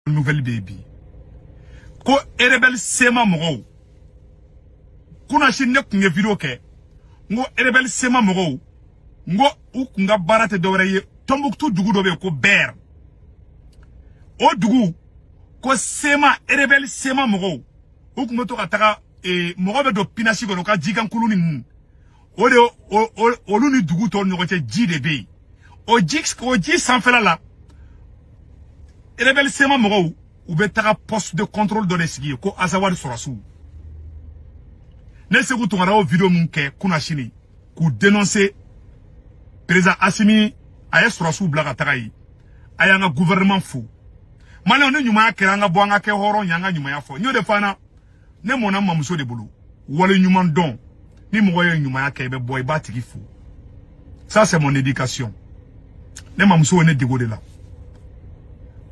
nouvelle baby ko erebel sema mogo kuna shinne kunye video ke ngo erebel sema mogo ngo ukunga barate dowre ye Tombouctou dugu dobe ko ber o dugu ko sema erebel sema mogo ukunga to kataka mogo be do pinasi ko ka jigan kuluni o de o luni dugu to no ko JDB o jix ko ji sanfela la erebel sema mogo ou be taga poste de contrôle de l'esigi ko azawadi sorasu ne se ku tungara o video mun ke kuna shini ku dénoncer président Assimi aye sorasu blaga taga yi ayanga gouvernement fou mane on nyuma keranga boanga ke horo nyanga nyuma ya fo nyode fana ne mona mamuso de bulu wala nyuma don ni moye nyuma ya ke be boy batiki fou ça c'est mon éducation ne mamuso ne digo de là.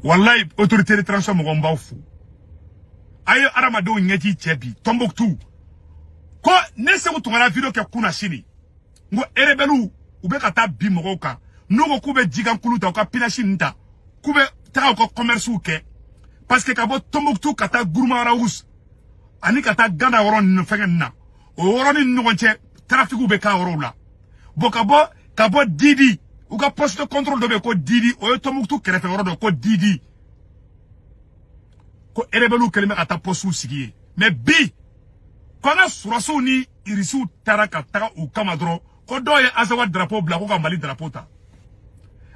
Wallahi autorité de transport mo gomba fu ayo aramado nyeti chebi Tombouctou ko ne se utungara video ke kuna shini ngo erebelu ube kata bi mo ka nugo kube jigan kuluta ka pinashi nta kube taka ko commerce ke parce que kabo Tombouctou kata gourma raus ani kata ganda woron no fengenna o woroni no gonche trafic ube ka worola kabo didi ou ka poste de contrôle de ko didi o Tombouctou kerefe woro do ko didi ko erebelu kelme ata poste sigiye mais bi ko na suraso ni irisu taraka taka ou kamadro ko doye azawa drapeau bla ko ka mali drapeau ta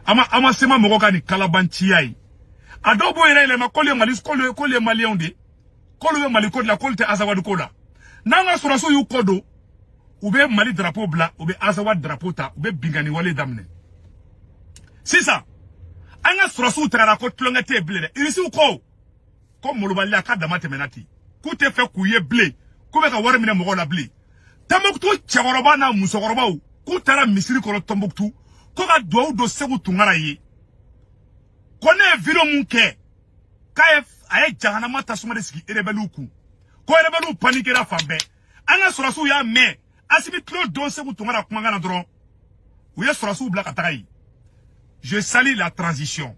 ama sema mogo ka ni kalabanchi yai adobo ere le makole mali ko le malien de ko le mali ko la ko te azawa de ko la nanga suraso yu kodo ube mali drapeau bla ube azawa drapeau ta ube bingani wale damne. C'est ça. Anga surasu trara ko tlongete blé. Irisi ko. Comme molobali aka damate menati. Ku te fe kuye blé. Ku be ka war mine mogo la blé. Tombouctou chagoroba na musogoroba u. Ku tara misiri ko Tombouctou. Ko ka do do segu tungara yi. Ko ne video munke. Kaf ay jahana mata suma de sigi erebelu ku. Ko erebelu panique la fambe. Anga surasu ya me. Asibi tlo do segu tungara kumanga na dron. Uye surasu blaka tagai. Je salue la transition.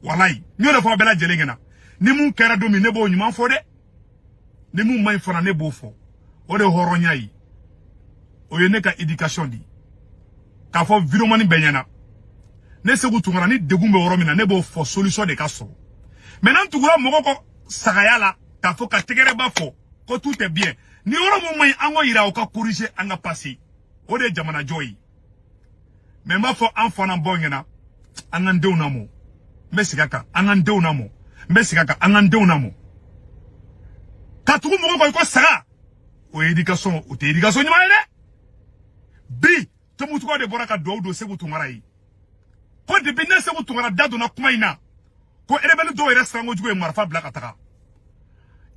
Wallahi. Nous ne faisons pas la jelengena. Ni mun kera domi nebo nyuma fo de. Ni mun may fona nebo fo. O de horonya yi. O ye ne ka éducation di. Ka fo viromani benyana. Ne se ku tungara ni degumbe woromina nebo fo solution de ka so. Maintenant tugura mogo ko sagaya la ka fo ka tegere ba fo ko tout est bien. Ni woro mun may ango ira o ka corriger anga passer. O de jamana joyi. Mais ma fo enfant bongena. Angandew namo mesigaka angandew namo mesigaka angandew namo katugu mo ko sara o éducation o te éducation ni maile bi to mutu ko de boraka do segu tungara yi ko de binna segu tungara dado na kuma ina ko erebelu do restaurant jugo e marfa blaka taka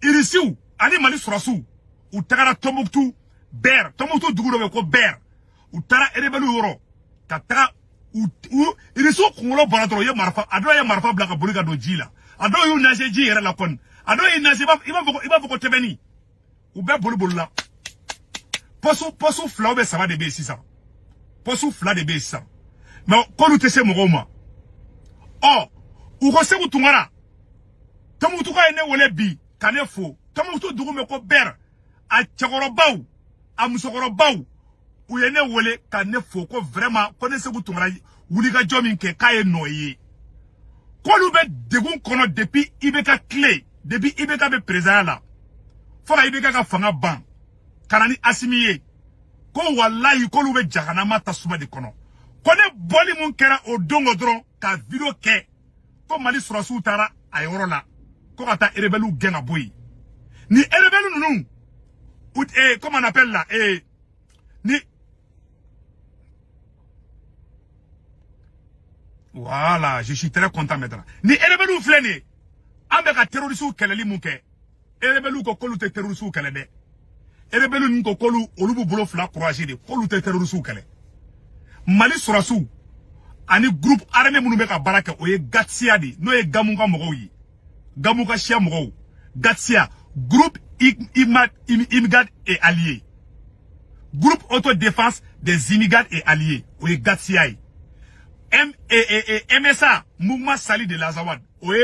irisiu ani mali surasu u tagara Tombouctou ber Tombouctou dugu do ko ber u tara erebelu yoro kataka il est so kungolo baratro ye marfa ado ye marfa blaka boliga do jila ado yu nage ji yere la kon ado yu nage iba foko tebeni ou be bolu la posu fla be saba de be sisa posu fla de be sisa mais ko lu tese mo goma oh u ko se kutungara Tombouctou ka ene wole bi kanefo Tombouctou dugu me ko ber a chagorobaw a musogorobaw ou yene wole ka ne fo ko vraiment ko ne se ku tungara wuli ka jomin ke kaye noye ko lu be degun kono depuis ibeka clé depuis ibeka be président la fo ka ibeka ka fanga ban kanani Assimi ko wallahi ko lu be jahana mata suma de kono ko ne boli mun kera o dongo dron ka video ke ko mali surasu tara ayoro la ko kata erebelu genga boy ni erebelu nunu ou comment on appelle là ni voilà, je suis très content maintenant. Ni erebelu flene. Ambe ka terroristu keleli munke. Erebelu ko kolu te terroristu kelede. Erebelu nko kolu olubu bolo fla courage de kolu te terroristu kele. Mali surasu ani groupe armé munu be ka baraka oye Gatsia di no ye gamuka mogo yi. Gamuka shia mogo. Gatsia groupe immigrants et alliés. Groupe autodéfense des immigrants et alliés oye Gatsia yi. MSA, Mouvement Sali de l'Azawad. Oui,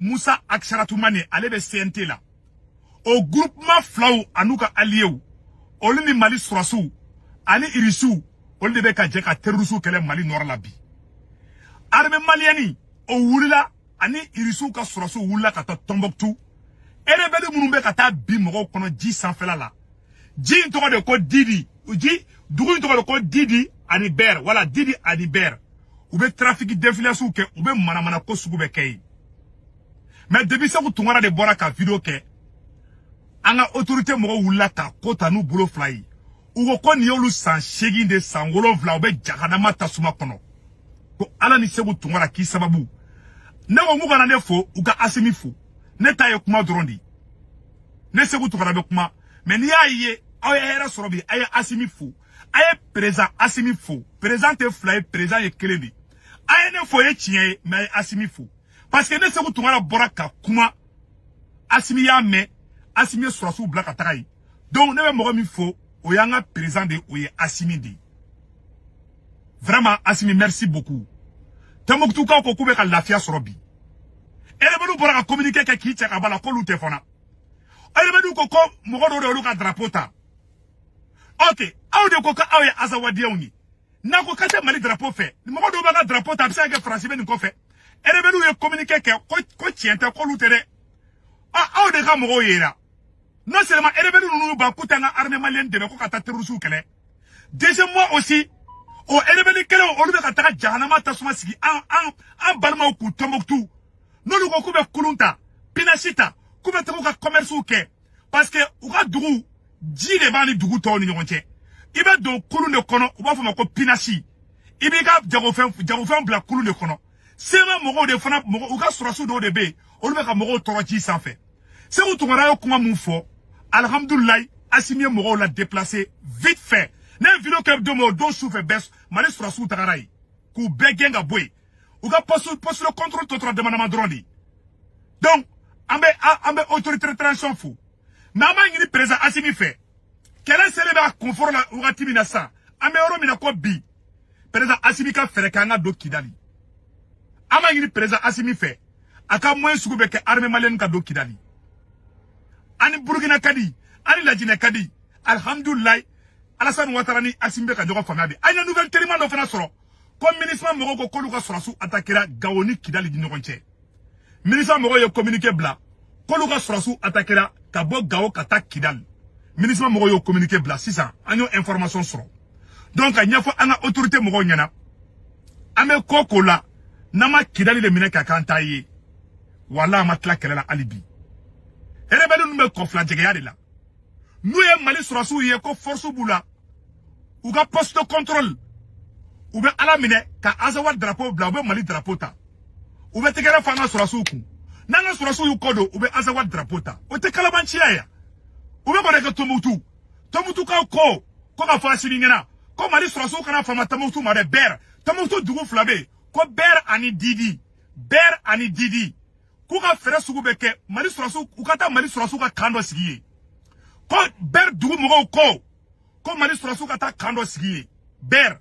Moussa Aksharatumane ale be CNT la au groupement flaw anuka allié olu ni Mali surasu ani irisu olu de be ka je ka terrorisu kele Mali nord la bi armée malienne o wulila ani irisu ka surasu wulila ka ta Tombouctou erebeli munun be ka ta bi mogo kono ji sanfela la ji ntogo de ko Didi ji dugu ntogo de ko Didi ani Ber wala Didi ani Ber ou be trafic d'influence ke ou be manamana ko sugu be kay mais depuis ça vous tungara de bora ka vidéo ke anga autorité mogo wulila ta kota nu bulo fly ou ko ni yolu san shegi de sangolo vla ou be jahanama tasuma kono ko ala ni segu tungara ki sababu ne ko nguka na defo uka asimi fo ne taye kuma drondi ne segu tungara be kuma mais ni aye ay era sorobi ay asimi fo ay président asimi fo président te fly président ye keleni ay ne fo ye chie mais asimi fo parce que ne segu tungara boraka kuma asimi ya me asimi surasu blaka takai donc ne be mogo mi fo o yanga président de o ye asimi de vraiment asimi merci beaucoup Tombouctou ka ko kube ka lafia sorobi ele bedu bora ka communiquer ke ki ka bala ko lute fona ele bedu ko mogo do do ka drapeau ta ok aw de ko ka aw ya azawadi oni na ko ka Mali drapeau fait mogo do ba ka drapeau ta bisa ke français be ni ko fait ele bedu ye communiquer ke ko tiente ko lute de aw de ka mogo yera non seulement ele bedu nu ba kutanga armée malienne de ko ka ta terrorisme kele deuxième mois aussi o elebeli kele o lube ka taga jahanama tasuma sigi an balma ku Tombouctou nolu ko kube kulunta pinasita kube tago ka commerce ke parce que u ka dugu ji de bani dugu to ni ñonche ibe do kulun de kono u ba fama ko pinasi ibe ka jagofen bla kulun de kono sema mogo de fana mogo u ka surasu do de be o lube ka mogo toroji sanfɛ se u tungara yo kuma mun fɔ alhamdulillah asimi mogo la déplacer vite fait ne vidéo ke domo do souffre bes Mali surasu tagarai ku begenga boy u ka poste le contrôle total demandement drondi donc ambe autorité transition fou mais ama ngini président asimi fait kelen sele ba confort la u ka timina sa ambe oro mina ko bi président asimi ka fere kanga do Kidali ama ngini président asimi fait aka moyen sugu be ke armée malienne ka do Kidali ani Burkina Kadi ani Lajine Kadi alhamdulillah Alassane Ouattara ni asimbe ka jogo famade anya nouvelle tellement do fana soro comme ministre mogo ko kolu ka surasu attaquera Gawoni Kidali di ñogonche ministre mogo yo communiquer bla kolu ka surasu attaquera ka bo Gawo kata Kidal ministre mogo yo communiquer bla 600 anyo information soro donc anya fo ana autorité mogo ñana ame koko la nama Kidali le mine ka kanta ye wala ma tla kala alibi erebelu numbe kofla jege ya de la nous y Mali surasu ye ko force bula ou ka poste de contrôle ou be ala mine ka azawad drapeau bla ou be Mali drapeau ta ou be tegere fanga surasu ku nanga surasu yu kodo ou be azawad drapeau ta o te kalabanchi ya ou be ko de Tombouctou ka ko ka fasili ngena ko Mali surasu kana fama Tombouctou ma de Ber Tombouctou dugu flabe ko Ber ani Didi ku ka fere sugu be ke Mali surasu u ka ta Mali surasu ka kando sigiye ko Ber dugu mogo ko Mali surasu ka ta kando sigiye Ber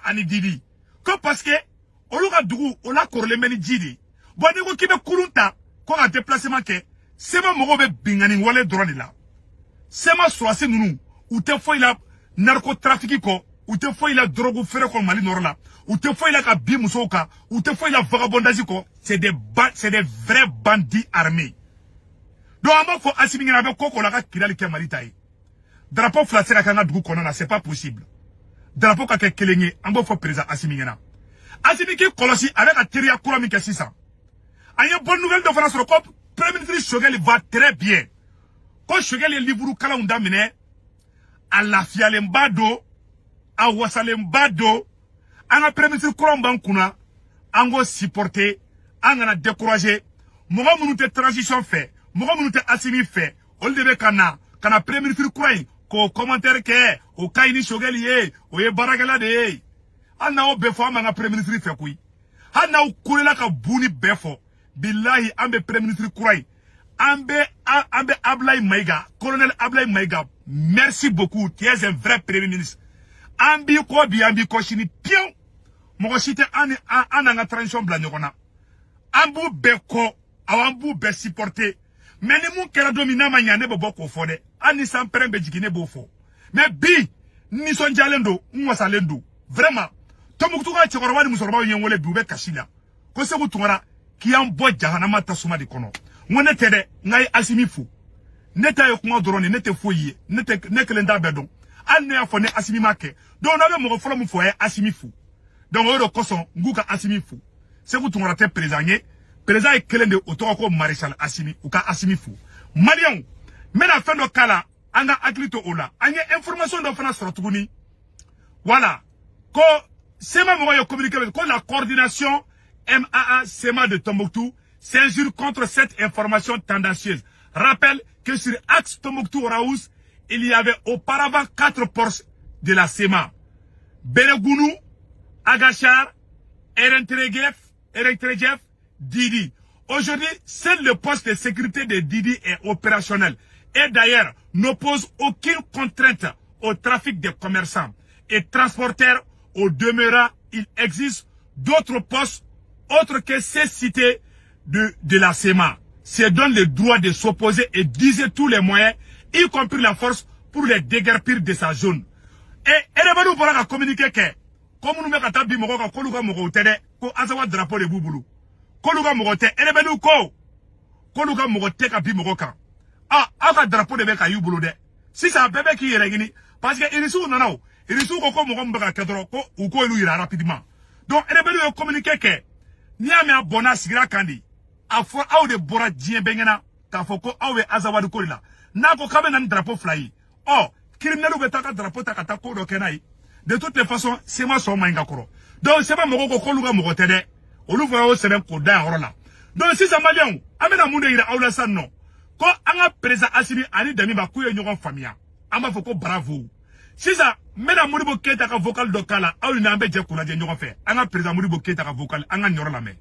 ani Didi ko parce que olu ka dugu o la korle meni jidi bon ni ko kibe kurunta ko ka déplacement ke sema mogo be bingani wale drone la sema surasi nunu ou te fo ila narcotrafic ko ou te fo ila drogue fere ko Mali nord la ou te fo ila ka bi muso ka ou te fo ila vagabondage ko c'est des vrais bandits armés donc amba fo asimi ngina be koko la ka Kidali ke Mali tay drapeau flasera ka nga dugu konona c'est pas possible drapeau ka ke kelenge amba fo président asimi ngina asimi ki kolosi avec a teria kura mi ke 600 anya bonne nouvelle de France ko premier ministre Choguel va très bien ko Choguel ye livre kala unda mine a lafiale mbado a wasale mbado anga premier ministre kura mbankuna ango supporter anga décourager moga munu te transition fait moga munu te asimi fait ol debe kana premier ministre kura ko commentaire ke o kayini Choguel ye o ye baragala de ana o befo anga premier ministre fait kuyi ana o kulela ka buni befo billahi ambe premier ministre kura ambe Ablaye Maïga colonel Ablaye Maïga merci beaucoup tu es un vrai premier ministre ambi ko shini pion mo ko shite an nga transition bla nyokona ambu beko awambu be supporter mais ni mun kera domina ma nyane bo boko fo de ani san peren be jigine bo fo mais bi ni son jalendo nwasalendo vraiment Tombouctou ka chekoroba ni musoroba yenwole bi ube kashila ko se butungara ki an bo jahanama tasuma di kono ngone tede ngai asimi fu neta yo kuma drone nete foyi nete nekelenda bedon an ne afone asimi make donc na be mo folo mu foye asimi fu donc o do koson nguka asimi fu se butungara te président est kelende otoko maréchal asimi ou ka asimi fu malion mena fendo kala anga aklito ola anye information do fana sorotuguni voilà ko sema mo yo communiquer ko la coordination MAA SEMA de Tombouctou s'injure contre cette information tendancieuse. Rappelle que sur axe Tombouctou-Raous, il y avait auparavant 4 postes de la SEMA. Beregounou, Agachar, Erentrejef, Didi. Aujourd'hui, seul le poste de sécurité de Didi est opérationnel. Et d'ailleurs, n'oppose aucune contrainte au trafic des commerçants et transporteurs. Au demeurant, il existe d'autres postes autres que ces cités de la SEMA. Se donne le droit de s'opposer et d'user tous les moyens, y compris la force, pour les déguerpir de sa zone. Et elle va nous communiquer que, comme nous mettons à Bimoro, Koluga Morote, ko Azawa drapeau de Bouboulou. Koluga Morote, elle va nous Koluga Morote à Bimoroka. Ah, aka drapeau de Beka Yuboulou de. Si c'est un bébé qui est réuni, parce que il est sous non, il est sous Koko Moromba Kadro, ou ko lui rapidement. Donc, elle va nous communiquer que, Niame a bona sigira kandi afo aw de bora dien bengena ka foko aw e azawadu ko la na ko kabe nan drapeau fly oh criminel be taka drapeau taka ta ko do kenai de toutes les façons c'est ma so mainga koro donc c'est pas moko ko luga moko tede olu fa o seren ko da horola donc si ça malion amena munde ira awla sanno ko anga président asimi ani dami ba ku ye nyogon famia amba foko bravo si ça mena Modibo Keita ka vocal dokala aw ni ambe je kuna je nyogon fe anga président Modibo Keita ka vocal anga nyoro la me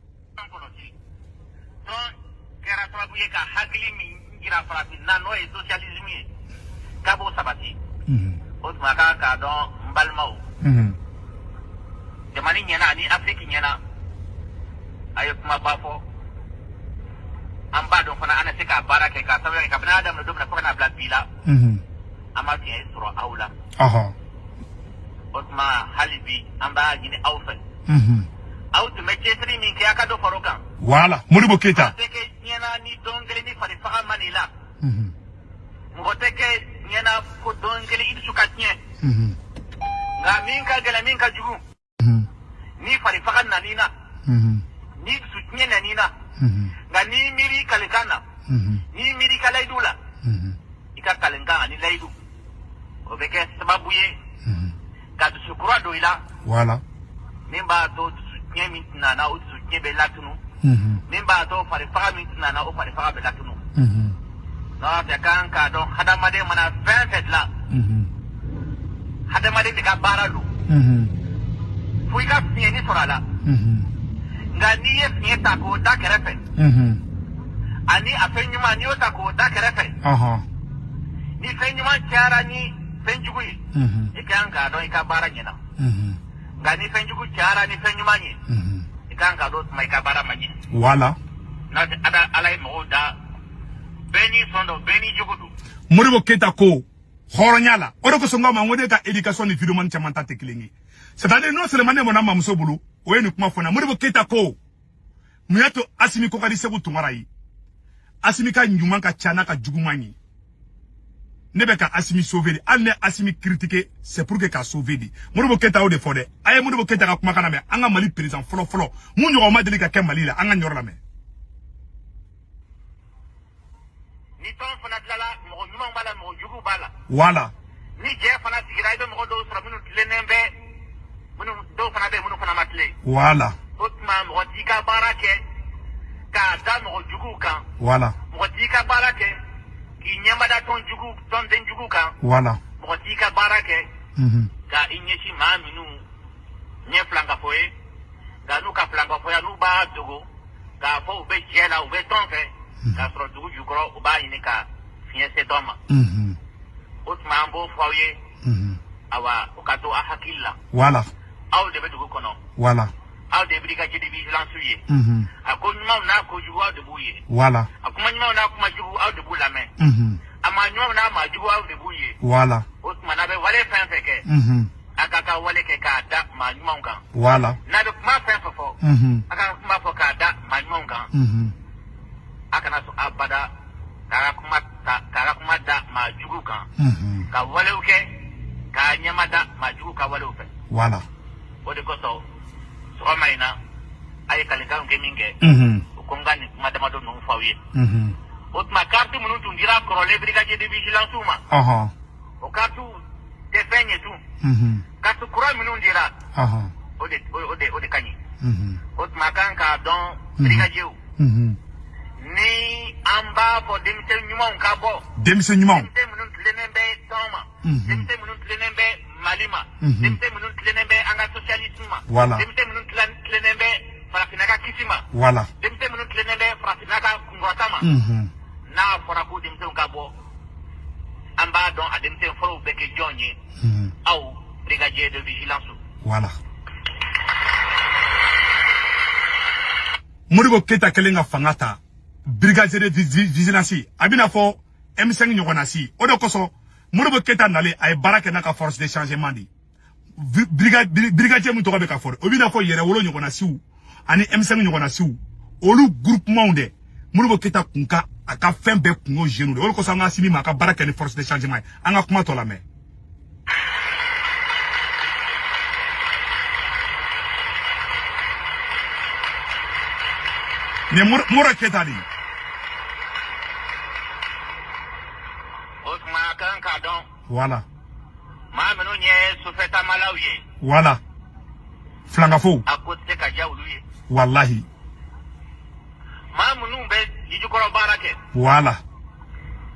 kera trabuye ka hagli mi ngira frapi nano e socialisme kabo sabati otma ka don mbalmao jamani nyana ni afriki nyana ayo kuma bafo amba don fana ana sika barake ka sabe ka bana adam no dobna ko na black bila ama ti esro aula aha otma halibi amba gini awfa auto mettesri min ke akado farokan voilà Modibo Keita teke nyana ni dongele ni fari faga manila mo teke nyana ko dongele idu katnye nga min ka gela min ka jugu ni fari faga nanina ni sutnye nanina nga ni miri kalikana ni miri kalaidula ika kalenga ni laidu o beke sababu ye ka du shukura do ila voilà memba to nye mintina na o nye belatunu memba to fari faga mintina na o fari faga belatunu no te kan ka don hadamade mana fefet la hadamade te ka baralu fuika fie ni sorala nga ni ye fie ta ko da kerefe ani afenyuma ni o ta ko da kerefe ni fenyuma chara ni fenjugui ikan ka don ka baranyena gani fenjugu chara ni fenyuma ni ikanga do mai kabara manye voilà na ada alay mo da beni sondo beni jugudu Modibo Keita ko horonyala oro ko songa ma ngode ka education ni video man chamanta teklingi c'est-à-dire non seulement ne mona mamso bulu o yenu kuma fona Modibo Keita ko muyato asimi ko kadi sebu tungarai asimi ka nyuma ka chana ka jugumanyi nebe ka asimi sauver alne asimi critiquer c'est pour que ka sauver di Modibo Keita o de fode ay Modibo Keita ka kuma kana me anga mali président folo mu nyogo ma deli ka ke mali la anga nyor la me ni ton fana dlala mo nyuma bala mo jugu bala voilà ni je fana tigira be mo do sura munu lenembe munu do fana be munu fana matle voilà otma mo dika barake ka da mo jugu kan voilà mo dika barake ki nyamba da ton jugu ton den jugu kan voilà mo dika barake ka inyeshi ma minu nye flanga foye ga nu ka flanga foya nu ba dogo ga fo be jela u be tonke ka soro dugu jukro u ba yini ka fiye se toma otma ambo foye awa ukato ahakilla voilà aw de be dugu kono voilà aw de brigadier de vigilance ye a ko nyuma na ko juwa de buye voilà a kuma nyuma na kuma juwa aw de bu la men ama nyuma na ma juwa aw de buye voilà o tuma na be wale fen feke aka ka wale ke ka da ma nyuma kan voilà na be kuma fen fofo aka kuma fo ka da ma nyuma kan aka na so abada kara kuma da ma jugu kan ka wale uke ka nyama da ma jugu ka wale ufe voilà o de ko so Maina, ay kalikan geminge, ukongani madamado no fawiye. Otma kartu munutu ndira korole brigadier de vigilance uma. O kartu defenye tu. Kartu kura munu ndira. Ode kanyi. Otma kanka don brigadier u. Ni amba po demise nyuma unkabo. Demise nyuma. Demise munutu lenembe toma. Demise munutu lenembe malima. Demise munutu lenembe anga socialisme. Voilà. Demise munutu lenembe farafinaka kisima. Voilà. Demise munutu lenembe farafinaka kungotama. Na foraku demise unkabo. Amba don a demise foro beke jonye. Au brigadier de vigilance. Voilà. Moribo Keita kelenga fangata. Brigadier de vigilance abina fo M5 nyogona si odo koso Moribo Keita nale ay baraka na ka force de changement di brigadier mu to be ka for obina fo yere wolo nyogona si ani M5 nyogona si olu groupement de Moribo Keita kunka aka fembe kungo jenou de olu koso nga simi ma ka baraka ni force de changement anga kuma to la me ne Moribo Keita di voilà. Ma menu nye sufeta malawiye. Voilà. Flangafo. Akote kaja uluye. Wallahi. Ma menu be jijukoro barake. Voilà.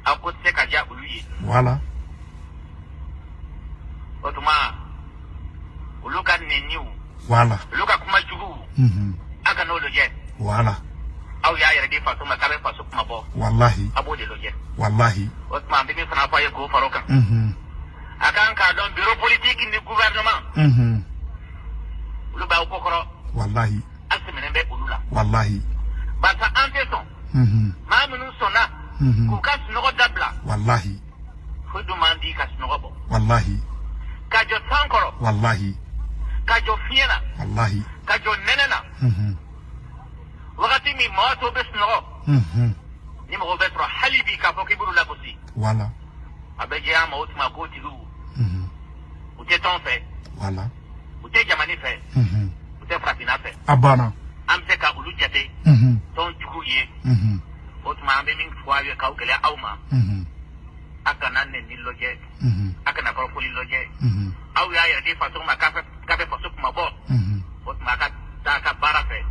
Akote kaja uluye. Voilà. Otuma uluka neniu. Voilà. Uluka kuma jugu. Aka no loje. Voilà. Au ya yere di faso makabe faso kuma bo. Wallahi. Abo de loje. Wallahi. Otuma bibi fana fa ye ko faroka. Akan ka don bureau politique ni gouvernement. Ulu ba ukokoro. Wallahi. Asimene be ulula. Wallahi. Basa anteson. Ma menu sona. Ku kas no dabla. Wallahi. Fudu mandi kas no bo. Wallahi. Kajo sankoro. Wallahi. Kajo fiena. Wallahi. Kajo nenena. Wakati mi mawato bes no. Ni mo betro halibi ka fokiburu la bosi. Voilà. Abeje ama utma ko tilu. Ute ton fait. Voilà. Ute jamani fait. Ute fratina fait. Abana. Amse ka ulu jate. Ton jugu ye. Utma ambe min fwaye ka ukele awma. Aka nanne ni loje. Aka na korofoli loje. Aw ya ya de façon ma ka façon kuma bo. Utma ka ta ka bara fait.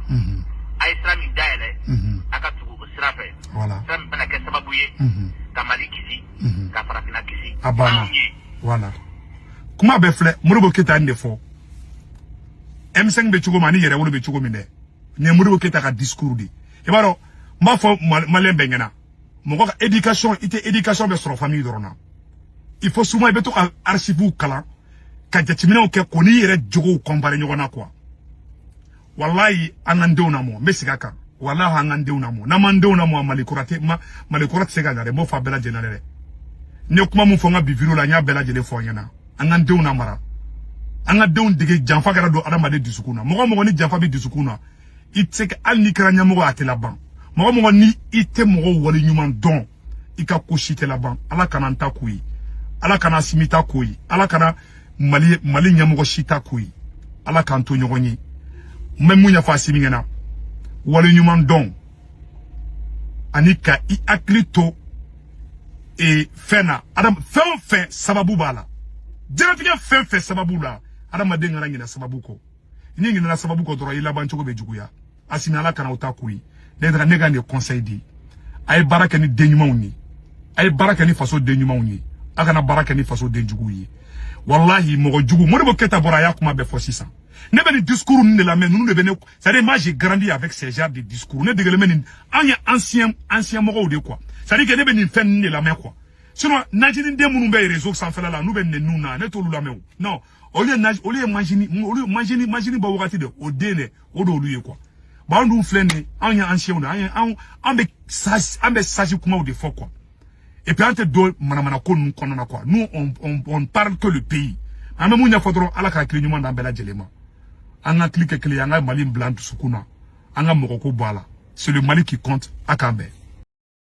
Ay islami daele. Aka tugu usra fait. Voilà. Sam bana ke sababu ye. Kamali kisi. Ka farafina kisi. Abana. Voilà. Kuma be fle Moribo Keita ande fo M5 be chugo mani yere wolo be chugo minde ne Moribo Keita ka discours di e baro ma fo malembe ngena mo ko éducation ite éducation be soro famille dorona il faut souvent be to ka archive kala ka jatimina ke ko ni yere jogo compare nyogona quoi wallahi anandeuna mo mesigaka wallahi anandeuna mo na mandeuna mo malikurate sega ngare mo fa bela jenale ne kuma mu fo nga biviro la nya bela jele fo nyana anga dew na mara anga dew dige janfa gara do adamade disukuna mogo ni janfa bi disukuna itse al ni kranya mogo atela ban mogo ni ite mogo wali nyuman don ika kushite la ban ala kana nta kuyi ala kana simita kuyi ala kana mali nyamogo shita kuyi ala kan to nyogonyi memunya fa simingena wali nyuman don anika I aklito e fena adam fen sababu bala jaratige fen sababu la adam de ngara ngina sababu ko ni ngina na sababu ko doro ila bancho ko be juguya asimi ala kana utakui de nega ne conseil di ay baraka ni denyuma unni ay baraka ni faso denyuma unni aka na baraka ni faso denjuguyi wallahi mogo jugu Moribo Keita bora ya kuma be fosisa ne be ni discours ni la men nous ne bene ça dit moi j'ai grandi avec ces genres de discours ne de men ancien mogo de quoi ça dit que ne be ni fen ni la men quoi sinon najini de munu be réseau sans faire là nous be ne nuna ne to lu la men non Au lieu imagine ba wakati de o dene o do lu quoi. Ba on flene an ya ancien on be sage kuma de fort quoi. Et puis entre deux manamana ko nous konona quoi. Nous on parle que le pays. En même temps fodro ala ka klinyuma dans bela jelema. Anga clique clé anga Mali blanc sukuna. Anga mokoko boala. C'est le Mali qui compte à Kambe.